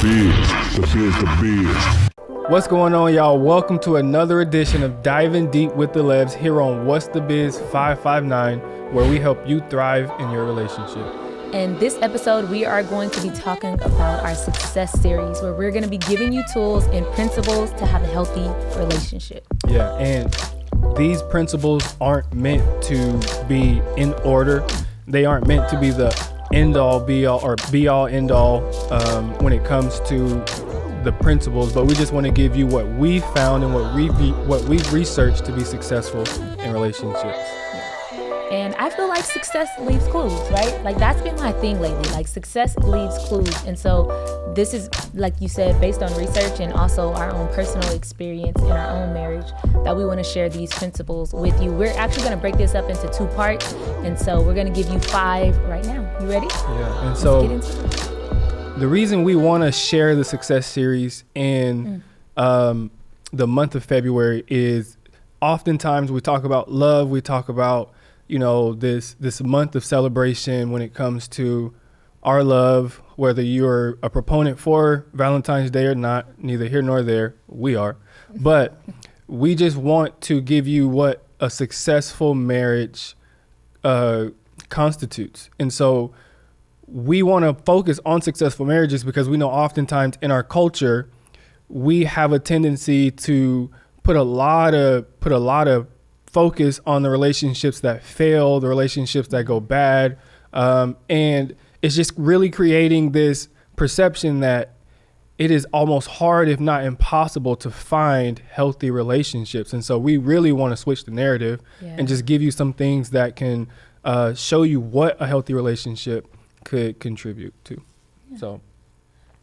The biz. What's going on, y'all? Welcome to another edition of Diving Deep with the Lebs here on What's the Biz 559, where we help you thrive in your relationship. In this episode, we are going to be talking about our success series, where we're going to be giving you tools and principles to have a healthy relationship. Yeah, and these principles aren't meant to be in order. They aren't meant to be the end-all, be-all, or be-all, end-all when it comes to the principles, but we just want to give you what we found and what we've researched to be successful in relationships. And I feel like success leaves clues, right? Like that's been my thing lately. Like success leaves clues. And so this is, like you said, based on research and also our own personal experience in our own marriage, that we want to share these principles with you. We're actually going to break this up into 2 parts. And so we're going to give you 5 right now. You ready? Yeah. And Let's so get into it. The reason we want to share the success series in the month of February is oftentimes we talk about love. We talk about this month of celebration when it comes to our love, whether you're a proponent for Valentine's Day or not, neither here nor there, we are. But we just want to give you what a successful marriage constitutes. And so we want to focus on successful marriages because we know oftentimes in our culture, we have a tendency to put a lot of focus on the relationships that fail, the relationships that go bad. And it's just really creating this perception that it is almost hard, if not impossible, to find healthy relationships. And so we really want to switch the narrative and just give you some things that can show you what a healthy relationship could contribute to. Yeah. So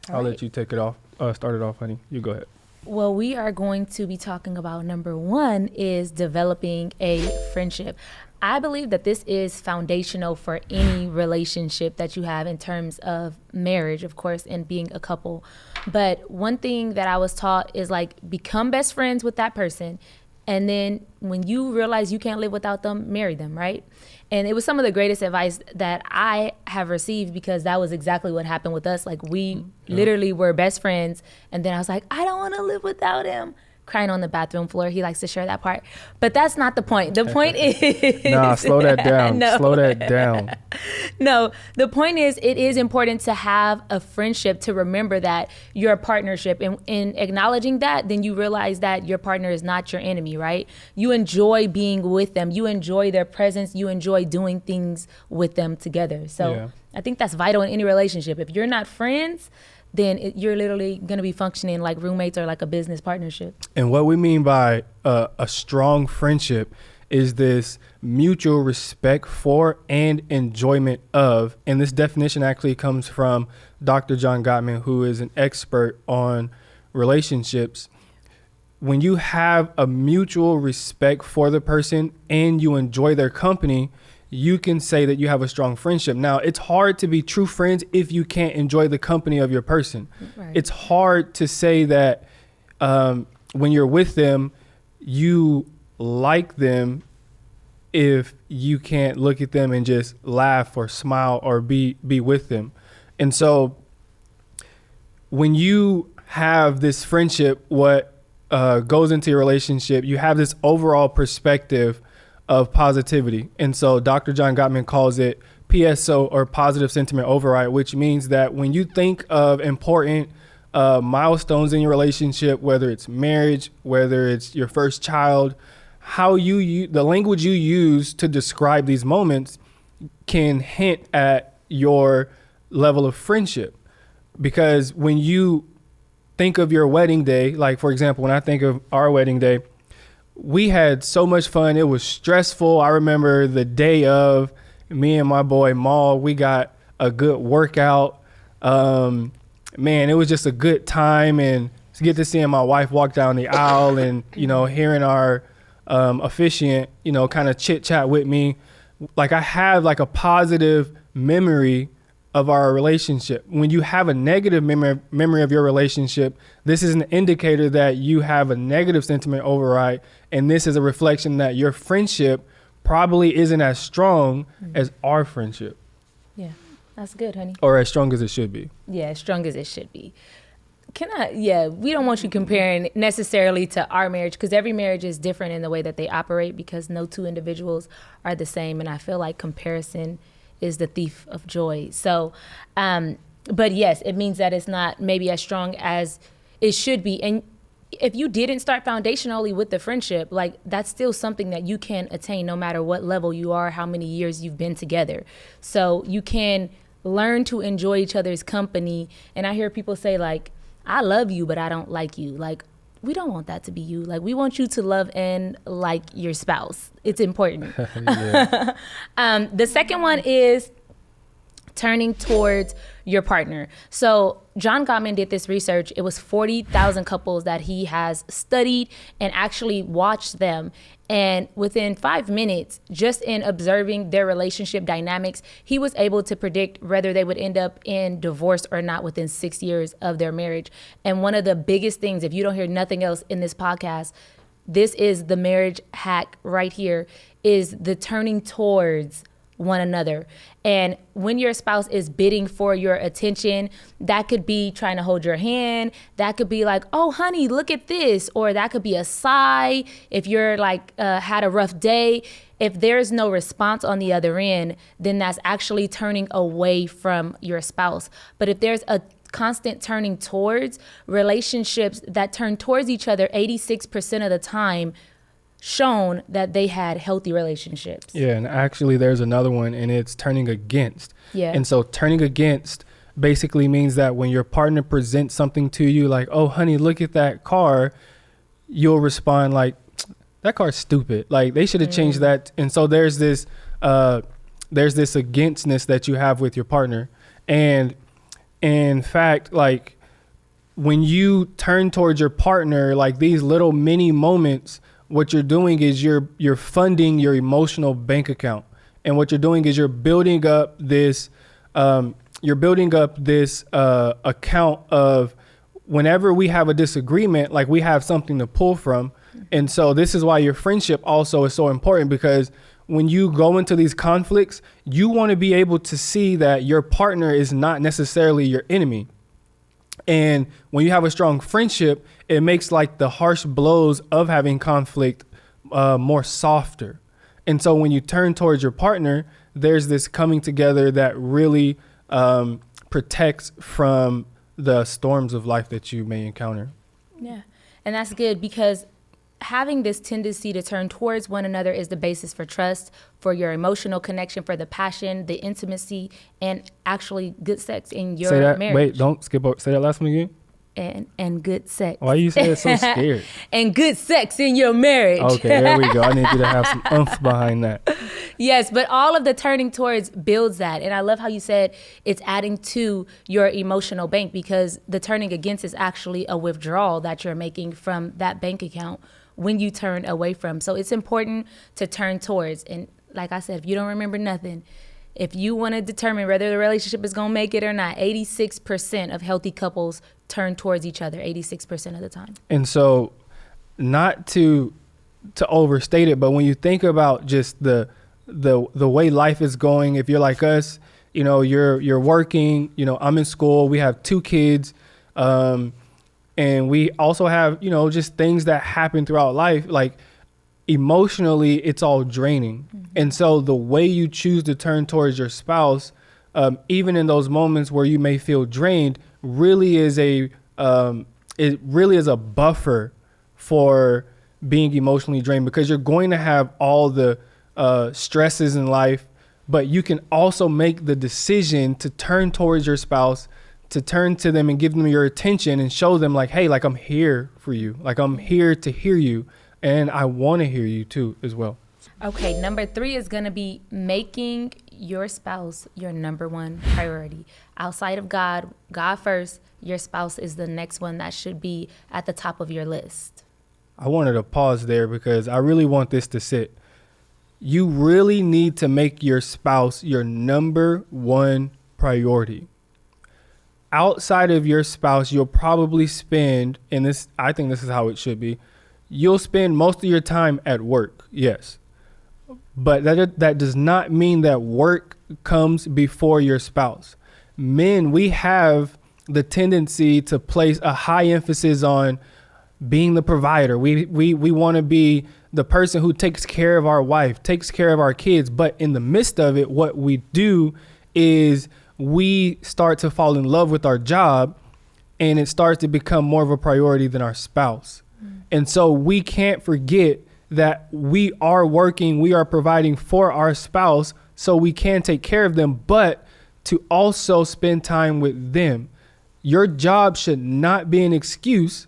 I'll let you take it off. Start it off, honey. You go ahead. Well, we are going to be talking about number 1 is developing a friendship. I believe that this is foundational for any relationship that you have in terms of marriage, of course, and being a couple. But one thing that I was taught is like become best friends with that person. And then when you realize you can't live without them, marry them, right? And it was some of the greatest advice that I have received because that was exactly what happened with us. Like we literally were best friends. And then I was like, I don't want to live without him. Crying on the bathroom floor. He likes to share that part. But that's not the point. The point is... Nah, slow that down. No. Slow that down. No, the point is it is important to have a friendship, to remember that you're a partnership. And in acknowledging that, then you realize that your partner is not your enemy, right? You enjoy being with them. You enjoy their presence. You enjoy doing things with them together. So I think that's vital in any relationship. If you're not friends, then you're literally going to be functioning like roommates or like a business partnership. And what we mean by a strong friendship is this mutual respect for and enjoyment of, and this definition actually comes from Dr. John Gottman, who is an expert on relationships. When you have a mutual respect for the person and you enjoy their company, you can say that you have a strong friendship. Now, it's hard to be true friends if you can't enjoy the company of your person. Right. It's hard to say that when you're with them, you like them if you can't look at them and just laugh or smile or be with them. And so when you have this friendship, what goes into your relationship, you have this overall perspective of positivity. And so Dr. John Gottman calls it PSO, or positive sentiment override, which means that when you think of important milestones in your relationship, whether it's marriage, whether it's your first child, how the language you use to describe these moments can hint at your level of friendship. Because when you think of your wedding day, like for example, when I think of our wedding day, we had so much fun. It was stressful. I remember the day of, me and my boy Maul, we got a good workout. Man, it was just a good time, and to get to seeing my wife walk down the aisle and, hearing our officiant, kind of chit chat with me. Like I have like a positive memory of our relationship. When you have a negative memory of your relationship, this is an indicator that you have a negative sentiment override. And this is a reflection that your friendship probably isn't as strong as our friendship. Yeah, that's good, honey. Or as strong as it should be. Yeah, as strong as it should be. we don't want you comparing necessarily to our marriage, because every marriage is different in the way that they operate, because no two individuals are the same. And I feel like comparison is the thief of joy. So, but yes, it means that it's not maybe as strong as it should be. And if you didn't start foundationally with the friendship, like that's still something that you can attain no matter what level you are, how many years you've been together. So you can learn to enjoy each other's company. And I hear people say like, I love you, but I don't like you. Like, we don't want that to be you. Like, we want you to love and like your spouse. It's important. The second one is turning towards your partner. So John Gottman did this research. It was 40,000 couples that he has studied and actually watched them. And within 5 minutes, just in observing their relationship dynamics, he was able to predict whether they would end up in divorce or not within 6 years of their marriage. And one of the biggest things, if you don't hear nothing else in this podcast, this is the marriage hack right here, is the turning towards one another. And when your spouse is bidding for your attention, that could be trying to hold your hand. That could be like, oh, honey, look at this. Or that could be a sigh if you're like had a rough day. If there's no response on the other end, then that's actually turning away from your spouse. But if there's a constant turning towards, relationships that turn towards each other 86% of the time shown that they had healthy relationships. Yeah, and actually there's another one, and it's turning against. Yeah. And so turning against basically means that when your partner presents something to you like, oh, honey, look at that car, you'll respond like, that car's stupid. Like, they should have changed that. And so there's this againstness that you have with your partner. And in fact, like, when you turn towards your partner, like these little mini moments, what you're doing is you're funding your emotional bank account. And what you're doing is you're building up this account of whenever we have a disagreement, like we have something to pull from. And so this is why your friendship also is so important, because when you go into these conflicts, you want to be able to see that your partner is not necessarily your enemy. And when you have a strong friendship, it makes like the harsh blows of having conflict more softer. And so when you turn towards your partner, there's this coming together that really protects from the storms of life that you may encounter. Yeah. And that's good, because having this tendency to turn towards one another is the basis for trust, for your emotional connection, for the passion, the intimacy, and actually good sex in your marriage. Wait, don't skip over. Say that last one again. And good sex. Why you say it so scared? And good sex in your marriage. Okay, there we go. I need you to have some oomph behind that. Yes, but all of the turning towards builds that. And I love how you said it's adding to your emotional bank, because the turning against is actually a withdrawal that you're making from that bank account when you turn away from. So it's important to turn towards. And like I said, if you don't remember nothing, if you want to determine whether the relationship is going to make it or not, 86% of healthy couples turn towards each other 86% of the time. And so, not to overstate it, but when you think about just the way life is going, if you're like us, you know, you're working, you know, I'm in school, we have 2 kids, and we also have, you know, just things that happen throughout life, like emotionally, it's all draining. Mm-hmm. And so the way you choose to turn towards your spouse, even in those moments where you may feel drained, really is a buffer for being emotionally drained, because you're going to have all the stresses in life, but you can also make the decision to turn towards your spouse, to turn to them and give them your attention and show them like, hey, like I'm here for you. Like I'm here to hear you. And I want to hear you too as well. Okay, number 3 is going to be making your spouse your number one priority. Outside of God first, your spouse is the next one that should be at the top of your list. I wanted to pause there because I really want this to sit. You really need to make your spouse your number one priority. Outside of your spouse, you'll probably spend, and this, I think this is how it should be, you'll spend most of your time at work, yes. But that does not mean that work comes before your spouse. Men, we have the tendency to place a high emphasis on being the provider. We want to be the person who takes care of our wife, takes care of our kids. But in the midst of it, what we do is we start to fall in love with our job, and it starts to become more of a priority than our spouse. And so we can't forget that we are working, we are providing for our spouse so we can take care of them, but to also spend time with them. Your job should not be an excuse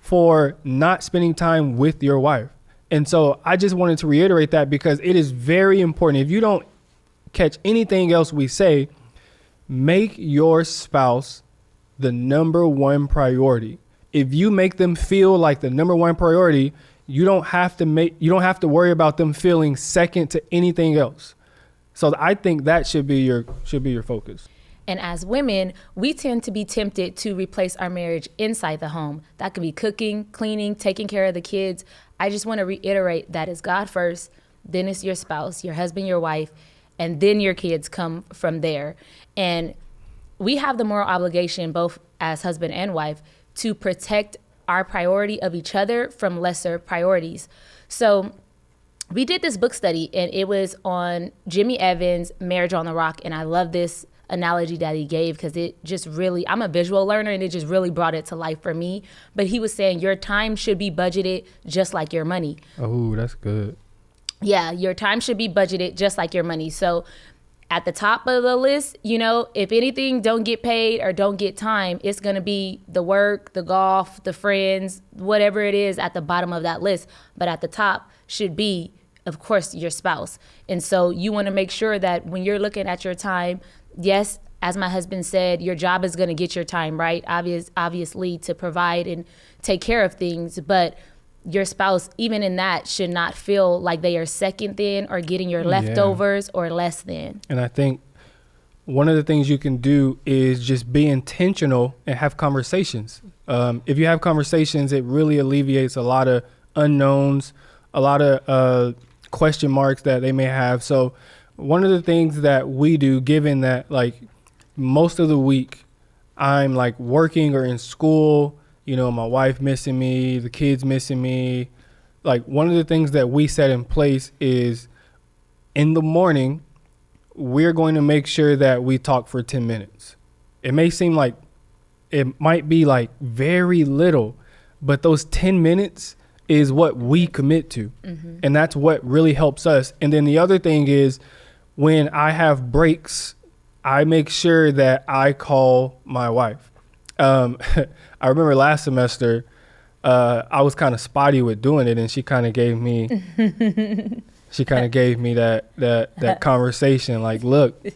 for not spending time with your wife. And so I just wanted to reiterate that because it is very important. If you don't catch anything else we say, make your spouse the number one priority. If you make them feel like the number one priority, you don't have to worry about them feeling second to anything else. So I think that should be your focus. And as women, we tend to be tempted to replace our marriage inside the home. That could be cooking, cleaning, taking care of the kids. I just want to reiterate that it's God first, then it's your spouse, your husband, your wife, and then your kids come from there. And we have the moral obligation, both as husband and wife, to protect our priority of each other from lesser priorities. So we did this book study, and it was on Jimmy Evans' Marriage on the Rock. And I love this analogy that he gave because it just really, I'm a visual learner, and it just really brought it to life for me. But he was saying your time should be budgeted just like your money. Oh, that's good. Yeah, your time should be budgeted just like your money. So at the top of the list, if anything don't get paid or don't get time, it's going to be the work, the golf, the friends, whatever it is at the bottom of that list. But at the top should be, of course, your spouse. And so you want to make sure that when you're looking at your time, yes, as my husband said, your job is going to get your time, right? Obviously to provide and take care of things, but your spouse, even in that, should not feel like they are second than or getting your leftovers or less than. And I think one of the things you can do is just be intentional and have conversations. If you have conversations, it really alleviates a lot of unknowns, a lot of question marks that they may have. So one of the things that we do, given that like most of the week I'm like working or in school, my wife missing me, the kids missing me. Like one of the things that we set in place is in the morning, we're going to make sure that we talk for 10 minutes. It may seem like it might be like very little, but those 10 minutes is what we commit to. Mm-hmm. And that's what really helps us. And then the other thing is when I have breaks, I make sure that I call my wife. I remember last semester, I was kind of spotty with doing it, and she kind of gave me, that conversation. Like, look,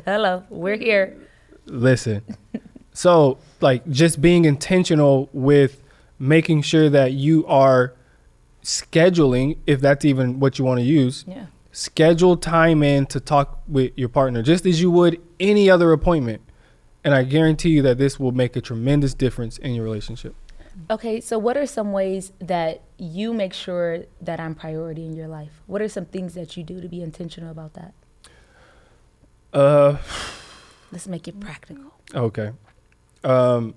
hello, we're here. Listen. So like just being intentional with making sure that you are scheduling, if that's even what you want to use, schedule time in to talk with your partner, just as you would any other appointment. And I guarantee you that this will make a tremendous difference in your relationship. Okay, so what are some ways that you make sure that I'm priority in your life? What are some things that you do to be intentional about that? Let's make it practical. Okay. Well,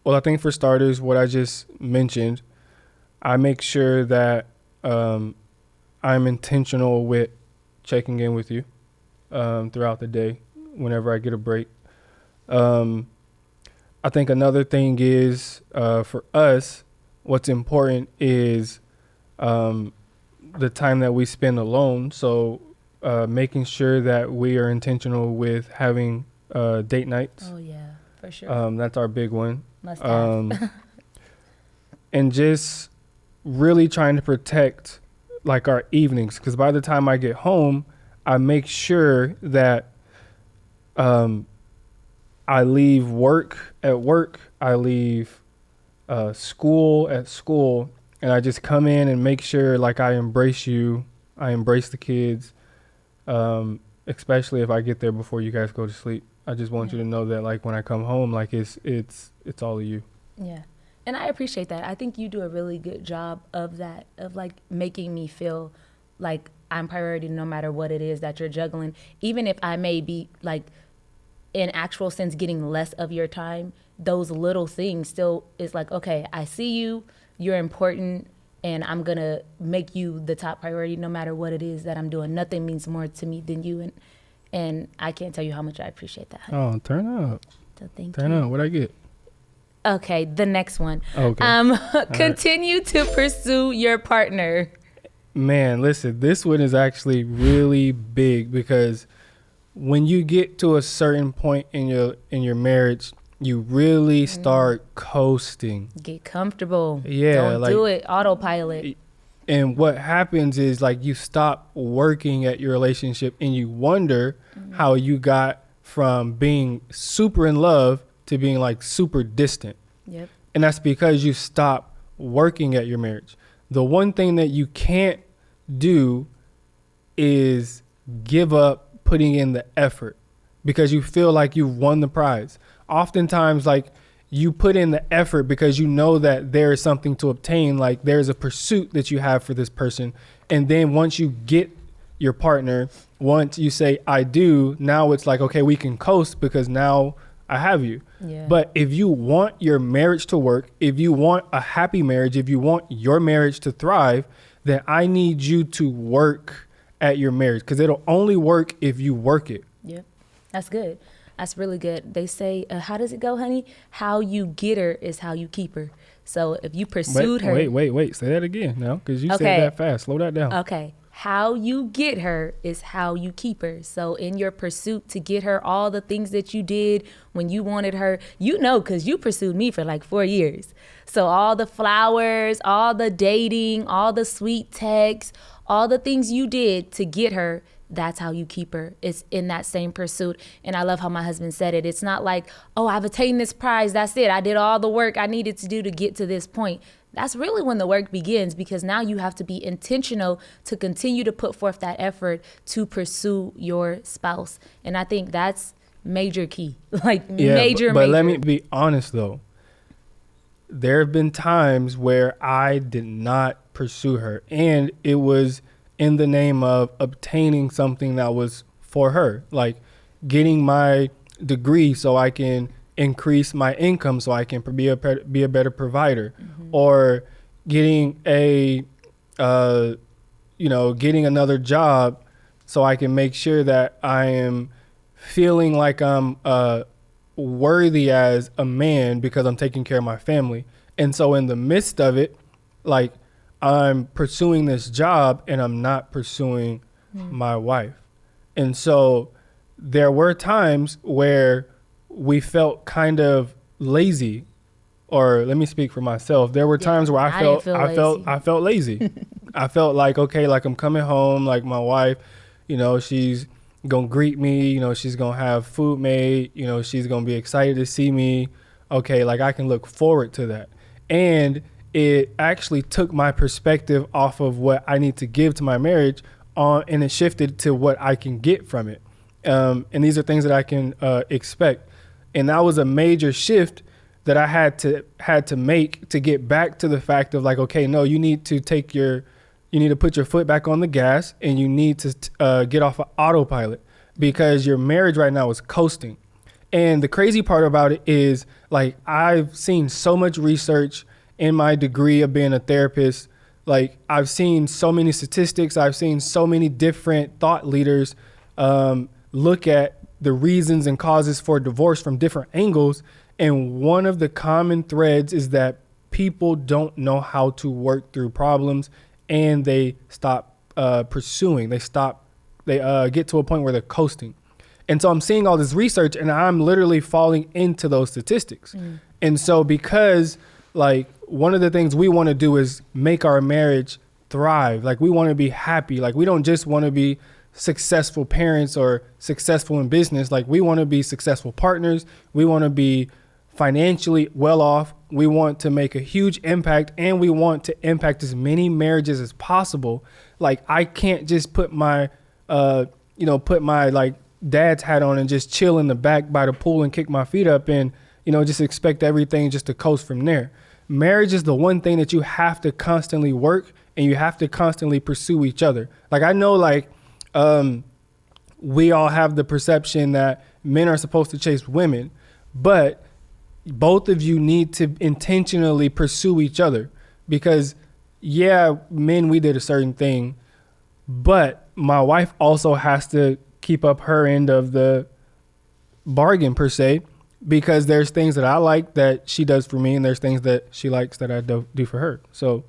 I think for starters, what I just mentioned, I make sure that I'm intentional with checking in with you throughout the day whenever I get a break. I think another thing is for us, what's important is the time that we spend alone. So making sure that we are intentional with having date nights. Oh, yeah, for sure. That's our big one. Must have. And just really trying to protect like our evenings, because by the time I get home, I make sure that I leave work at work, I leave school at school, and I just come in and make sure like I embrace you, I embrace the kids, especially if I get there before you guys go to sleep. I just want you to know that like when I come home, like it's all of you. Yeah. And I appreciate that. I think you do a really good job of that, of like making me feel like I'm priority no matter what it is that you're juggling. Even if I may be like in actual sense getting less of your time, those little things still is like, okay, I see you, you're important, and I'm going to make you the top priority no matter what it is that I'm doing. Nothing means more to me than you. And I can't tell you how much I appreciate that. Oh, turn up. So thank Turn you. up. What'd I get? Okay, the next one. Okay. Continue to pursue your partner. Man, listen, this one is actually really big because when you get to a certain point in your marriage, you really start coasting. Get comfortable. Yeah, Don't like, do it. Autopilot. And what happens is like you stop working at your relationship and you wonder how you got from being super in love to being like super distant. Yep. And that's because you stop working at your marriage. The one thing that you can't do is give up putting in the effort because you feel like you've won the prize. Oftentimes, like, you put in the effort because you know that there is something to obtain, like there's a pursuit that you have for this person. And then once you get your partner, once you say, I do, now it's like, okay, we can coast because now I have you. Yeah. But if you want your marriage to work, if you want a happy marriage, if you want your marriage to thrive, then I need you to work at your marriage because it'll only work if you work it. Yep. That's good. That's really good. They say, how does it go, honey? How you get her is how you keep her. So if you pursued her. Wait. Say that again now because you Okay. said that fast. Slow that down. Okay. How you get her is how you keep her. So in your pursuit to get her, all the things that you did when you wanted her, you know, because you pursued me for like 4 years. So all the flowers, all the dating, all the sweet texts, all the things you did to get her, that's how you keep her. It's in that same pursuit. And I love how my husband said it. It's not like, oh, I've attained this prize. That's it. I did all the work I needed to do to get to this point. That's really when the work begins because now you have to be intentional to continue to put forth that effort to pursue your spouse. And I think that's major key, like major. But let me be honest though. There have been times where I did not pursue her and it was in the name of obtaining something that was for her, like getting my degree so I can increase my income so I can be a better provider, or getting getting another job so I can make sure that I am feeling like I'm worthy as a man because I'm taking care of my family. And so in the midst of it, like, I'm pursuing this job and I'm not pursuing my wife. And so there were times where we felt kind of lazy, or let me speak for myself. There were times where I felt lazy. I felt like, okay, like I'm coming home, like my wife, she's going to greet me, she's going to have food made, she's going to be excited to see me. Okay, like I can look forward to that. And it actually took my perspective off of what I need to give to my marriage and it shifted to what I can get from it. And these are things that I can expect. And that was a major shift that I had to make to get back to the fact of like, okay, no, you need to put your foot back on the gas and you need to get off of autopilot because your marriage right now is coasting. And the crazy part about it is like, I've seen so much research in my degree of being a therapist. Like I've seen so many statistics. I've seen so many different thought leaders look at the reasons and causes for divorce from different angles. And one of the common threads is that people don't know how to work through problems and they stop pursuing. They get to a point where they're coasting. And so I'm seeing all this research and I'm literally falling into those statistics. And so because like one of the things we want to do is make our marriage thrive. Like we want to be happy. Like we don't just want to be successful parents or successful in business. Like we want to be successful partners. We want to be financially well off. We want to make a huge impact and we want to impact as many marriages as possible. Like I can't just put my like dad's hat on and just chill in the back by the pool and kick my feet up and, just expect everything just to coast from there. Marriage is the one thing that you have to constantly work and you have to constantly pursue each other. Like I know we all have the perception that men are supposed to chase women, but both of you need to intentionally pursue each other, because men, we did a certain thing, but my wife also has to keep up her end of the bargain per se, because there's things that I like that she does for me, and there's things that she likes that I do for her. So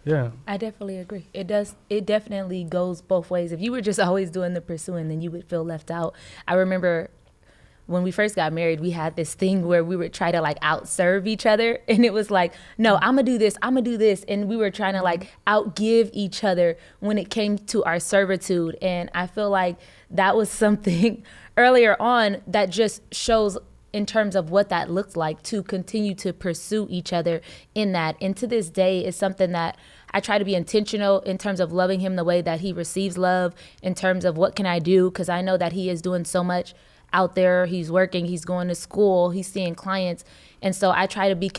yeah, I definitely agree. It does. It definitely goes both ways. If you were just always doing the pursuing, then you would feel left out. I remember when we first got married, we had this thing where we would try to like outserve each other. And it was like, no, I'm gonna do this, I'm gonna do this. And we were trying to like outgive each other when it came to our servitude. And I feel like that was something earlier on that just shows in terms of what that looks like to continue to pursue each other in that. And to this day is something that I try to be intentional in terms of loving him the way that he receives love, in terms of what can I do? Because I know that he is doing so much out there. He's working, he's going to school, he's seeing clients. And so I try to be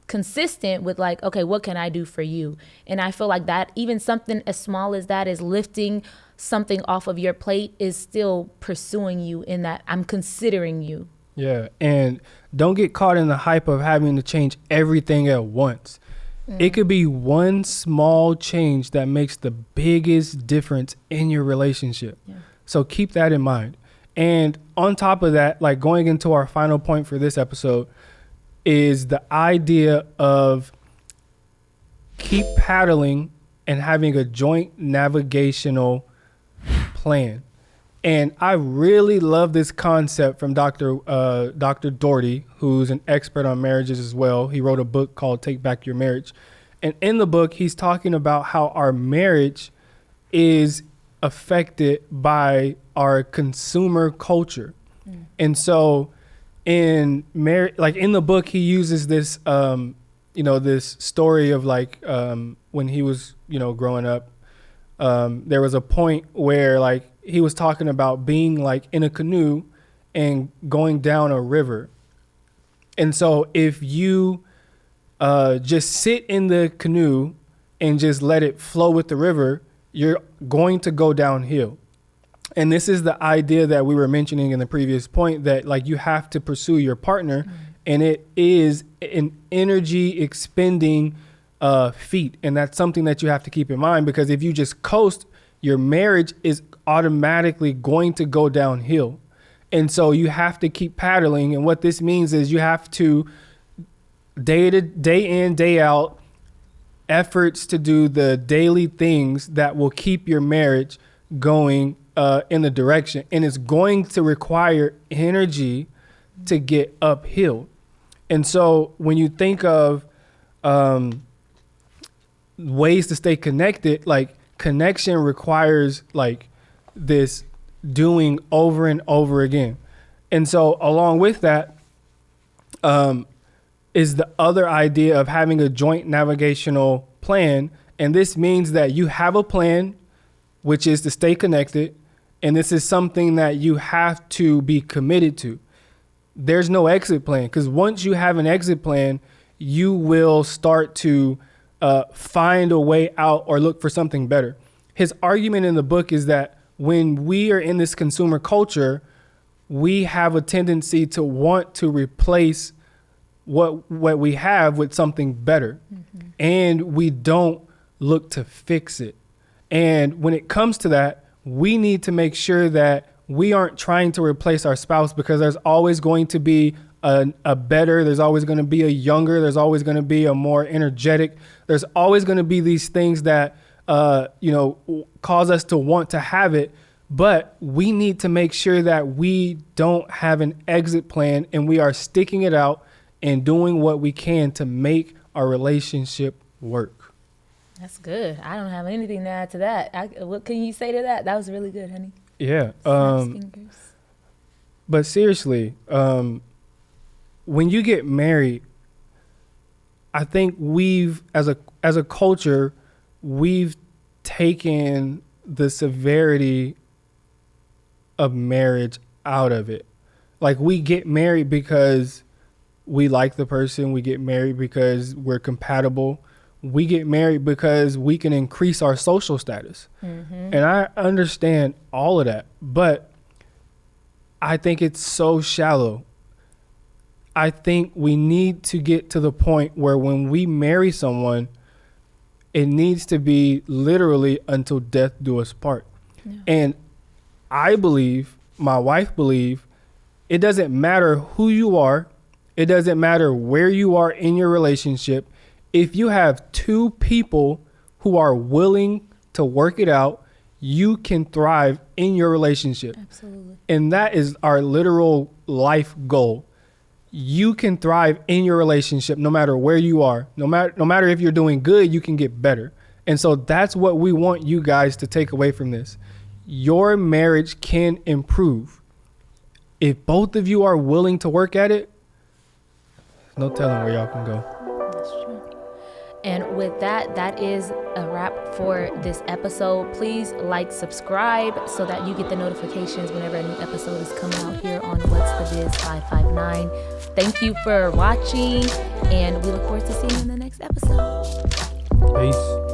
consistent with like, okay, what can I do for you? And I feel like that even something as small as that is lifting something off of your plate is still pursuing you in that I'm considering you. Yeah. And don't get caught in the hype of having to change everything at once. It could be one small change that makes the biggest difference in your relationship. Yeah. So keep that in mind. And on top of that, like going into our final point for this episode is the idea of keep paddling and having a joint navigational plan. And I really love this concept from Dr. Doherty, who's an expert on marriages as well. He wrote a book called Take Back Your Marriage. And in the book, he's talking about how our marriage is affected by our consumer culture. And so in the book, he uses this, this story of like when he was, growing up, there was a point where like he was talking about being like in a canoe and going down a river. And so if you just sit in the canoe and just let it flow with the river, you're going to go downhill. And this is the idea that we were mentioning in the previous point, that like you have to pursue your partner, and it is an energy expending feat. And that's something that you have to keep in mind, because if you just coast, your marriage is automatically going to go downhill. And so you have to keep paddling. And what this means is you have to day in, day out, efforts to do the daily things that will keep your marriage going in the direction. And it's going to require energy to get uphill. And so when you think of ways to stay connected, like connection requires like this doing over and over again. And so along with that is the other idea of having a joint navigational plan. And this means that you have a plan, which is to stay connected. And this is something that you have to be committed to. There's no exit plan, because once you have an exit plan, you will start to find a way out or look for something better. His argument in the book is that when we are in this consumer culture, we have a tendency to want to replace what we have with something better. Mm-hmm. And we don't look to fix it. And when it comes to that, we need to make sure that we aren't trying to replace our spouse, because there's always going to be a better, there's always going to be a younger, there's always going to be a more energetic, there's always going to be these things that, cause us to want to have it. But we need to make sure that we don't have an exit plan, and we are sticking it out and doing what we can to make our relationship work. That's good. I don't have anything to add to that. What can you say to that? That was really good, honey. Yeah. But seriously, when you get married, I think we've, as a culture, we've taken the severity of marriage out of it. Like, we get married because we like the person. We get married because we're compatible. We get married because we can increase our social status. Mm-hmm. And I understand all of that, but I think it's so shallow. I think we need to get to the point where when we marry someone, it needs to be literally until death do us part. Yeah. And I believe, my wife believe, it doesn't matter who you are. It doesn't matter where you are in your relationship. If you have two people who are willing to work it out, you can thrive in your relationship. Absolutely. And that is our literal life goal. You can thrive in your relationship no matter where you are. No matter if you're doing good, you can get better. And so that's what we want you guys to take away from this. Your marriage can improve. If both of you are willing to work at it, no telling where y'all can go. That's true. And with that, that is a wrap for this episode. Please like, subscribe so that you get the notifications whenever a new episode is coming out here on What's the Biz 559. Thank you for watching, and we look forward to seeing you in the next episode. Peace.